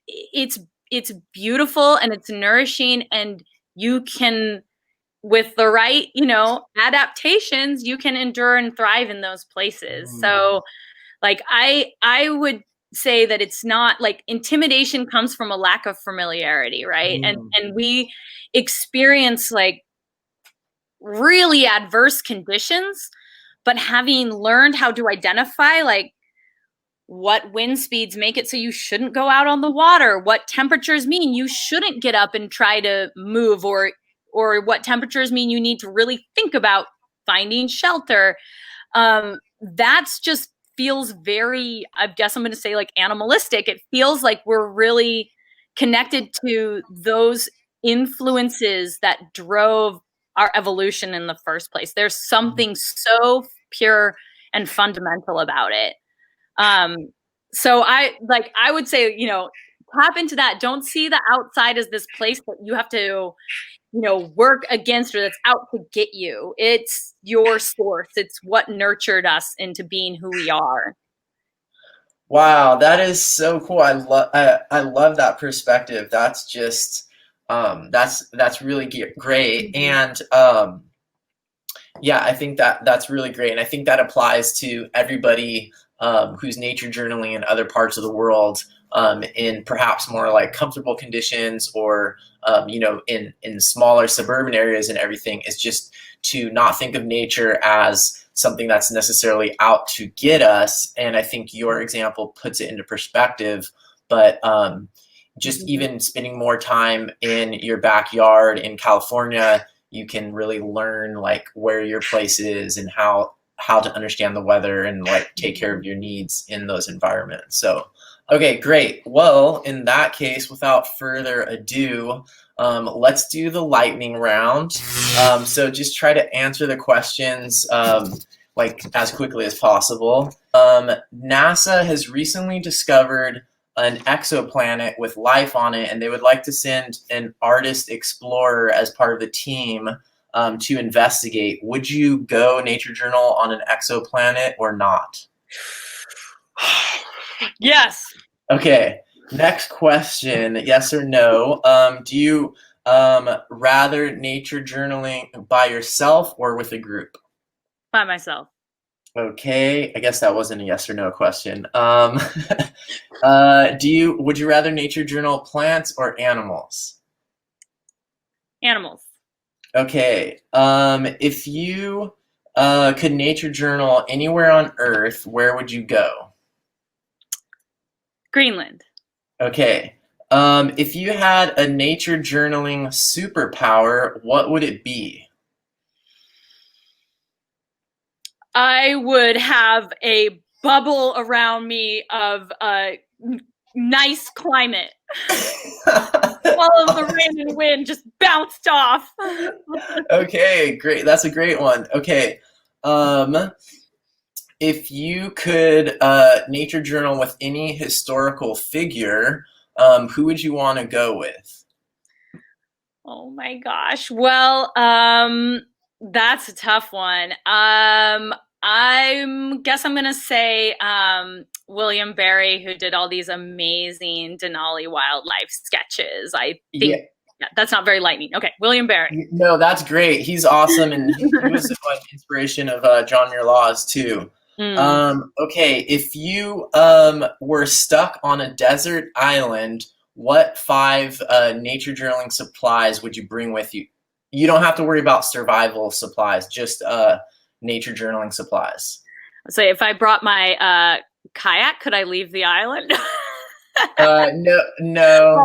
it's it's beautiful and it's nourishing, and you can, with the right, adaptations, you can endure and thrive in those places. Mm, So, like, I would say that it's not like intimidation comes from a lack of familiarity, right? And mm, we experience like really adverse conditions, but having learned how to identify like what wind speeds make it so you shouldn't go out on the water, what temperatures mean you shouldn't get up and try to move, or what temperatures mean you need to really think about finding shelter. That's just feels very, I guess I'm going to say, like, animalistic. It feels like we're really connected to those influences that drove our evolution in the first place. There's mm, something so pure and fundamental about it. Um, so I would say, tap into that. Don't see the outside as this place that you have to, work against or that's out to get you. It's your source. It's what nurtured us into being who we are. Wow, that is so cool. I love that perspective. That's just that's really great. And yeah, I think that's really great, and I think that applies to everybody who's nature journaling in other parts of the world, in perhaps more like comfortable conditions, or in smaller suburban areas and everything. Is just to not think of nature as something that's necessarily out to get us. And I think your example puts it into perspective. But just even spending more time in your backyard in California, you can really learn like where your place is and how to understand the weather and like take care of your needs in those environments. So, okay, great. Well, in that case, without further ado, let's do the lightning round. So just try to answer the questions like as quickly as possible. NASA has recently discovered an exoplanet with life on it, and they would like to send an artist explorer as part of the team to investigate. Would you go nature journal on an exoplanet or not? Yes. Okay, next question, yes or no. Do you rather nature journaling by yourself or with a group? By myself. Okay, I guess that wasn't a yes or no question. Would you rather nature journal plants or animals? Animals. Okay, if you could nature journal anywhere on Earth, where would you go? Greenland. Okay, if you had a nature journaling superpower, what would it be? I would have a bubble around me of a nice climate. All of the rain and wind just bounced off. Okay, great. That's a great one. Okay. If you could nature journal with any historical figure, who would you want to go with? Oh my gosh. Well, that's a tough one. I guess I'm gonna say William Barry, who did all these amazing Denali wildlife sketches. I think that's not very lightning. Okay, William Barry. No, that's great. He's awesome, and he was an inspiration of John Muir Laws too. Okay, if you were stuck on a desert island, what 5 nature journaling supplies would you bring with you? You don't have to worry about survival supplies, just nature journaling supplies. So if I brought my kayak, could I leave the island? No.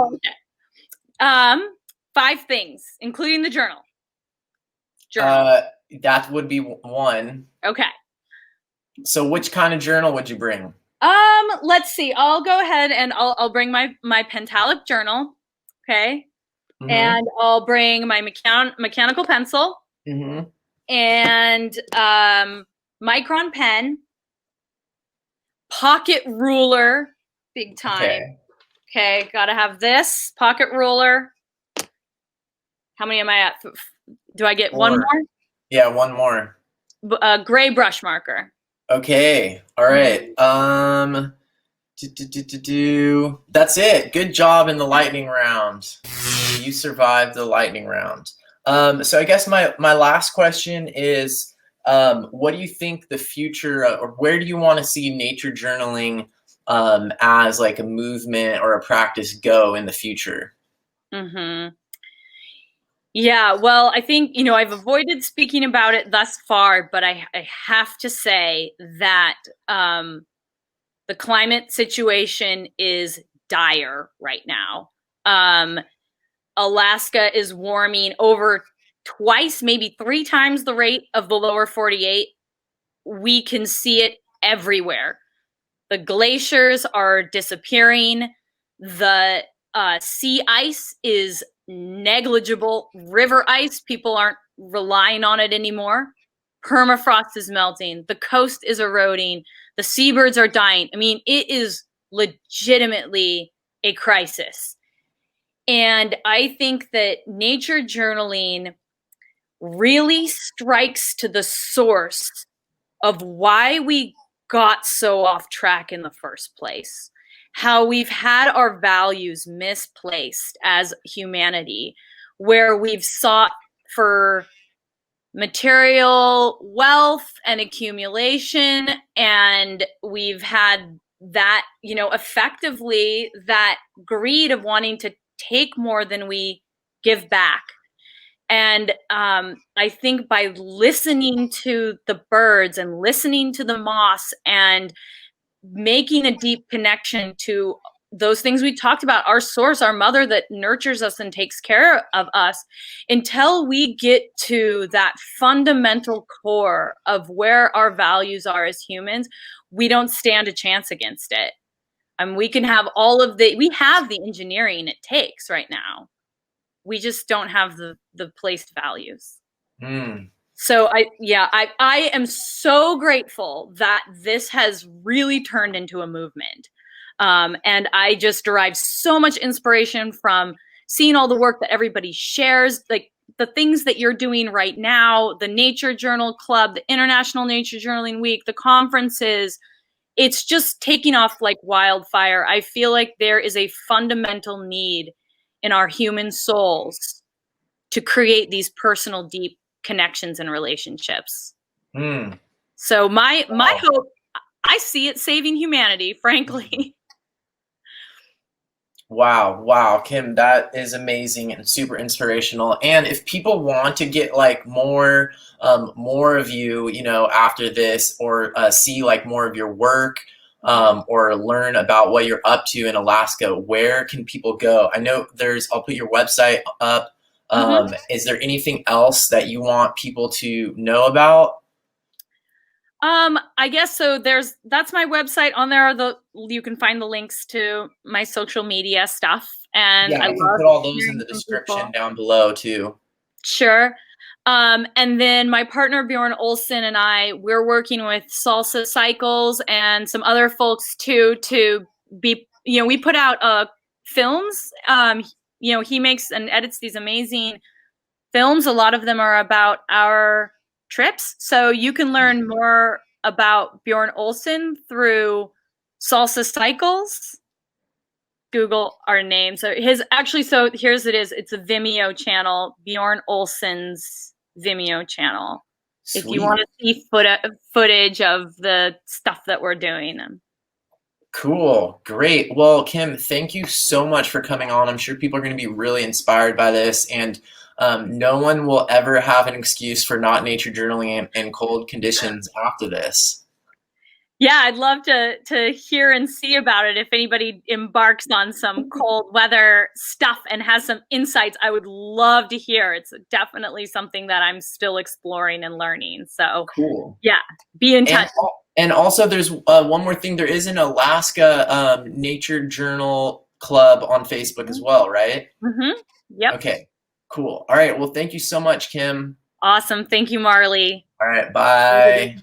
Oh, okay. 5 things, including the journal. That would be 1. Okay. So which kind of journal would you bring? Let's see. I'll go ahead and I'll bring my Pentalic journal. Okay. And I'll bring my mechanical pencil. And micron pen, pocket ruler, big time. Okay, gotta have this pocket ruler. How many am I at? Do I get 4. 1 more? Yeah, 1 more. Gray brush marker. Okay, all right. That's it. Good job in the lightning round. You survived the lightning round. So I guess my last question is, what do you think the future, or where do you want to see nature journaling as like a movement or a practice go in the future? Yeah, well, I think, I've avoided speaking about it thus far, but I have to say that the climate situation is dire right now. Alaska is warming over twice, maybe 3 times the rate of the lower 48. We can see it everywhere. The glaciers are disappearing. The sea ice is negligible. River ice, people aren't relying on it anymore. Permafrost is melting. The coast is eroding. The seabirds are dying. I mean, it is legitimately a crisis. And I think that nature journaling really strikes to the source of why we got so off track in the first place, how we've had our values misplaced as humanity, where we've sought for material wealth and accumulation, and we've had that, you know, effectively that greed of wanting to take more than we give back. And I think by listening to the birds and listening to the moss and making a deep connection to those things we talked about, our source, our mother that nurtures us and takes care of us, until we get to that fundamental core of where our values are as humans, we don't stand a chance against it. We can have we have the engineering it takes right now. We just don't have the placed values. Mm. So I am so grateful that this has really turned into a movement. And I just derive so much inspiration from seeing all the work that everybody shares, like the things that you're doing right now, the Nature Journal Club, the International Nature Journaling Week, the conferences. It's just taking off like wildfire. I feel like there is a fundamental need in our human souls to create these personal, deep connections and relationships. Mm. So my hope, I see it saving humanity, frankly. Wow, Kim, that is amazing and super inspirational. And if people want to get like more of you, you know, after this, or see like more of your work, or learn about what you're up to in Alaska, where can people go? I know I'll put your website up. Is there anything else that you want people to know about? I guess so. That's my website. On there you can find the links to my social media stuff. And Yeah, I I can love put all those in hearing the from description people. down below too. Sure. And then my partner Bjorn Olson and we're working with Salsa Cycles and some other folks too, to be, you know, we put out films. You know, he makes and edits these amazing films. A lot of them are about our trips. So you can learn more about Bjorn Olson through Salsa Cycles. Google our name. So here's it's a Vimeo channel, Bjorn Olson's Vimeo channel. Sweet. If you want to see footage of the stuff that we're doing. Cool. Great. Well, Kim, thank you so much for coming on. I'm sure people are going to be really inspired by this, and no one will ever have an excuse for not nature journaling in cold conditions after this. Yeah, I'd love to hear and see about it. If anybody embarks on some cold weather stuff and has some insights, I would love to hear. It's definitely something that I'm still exploring and learning. So cool. Yeah, be in touch. And also, there's one more thing. There is an Alaska Nature Journal Club on Facebook as well, right? Mm-hmm. Yep. Okay, cool. All right. Well, thank you so much, Kim. Awesome. Thank you, Marley. All right. Bye.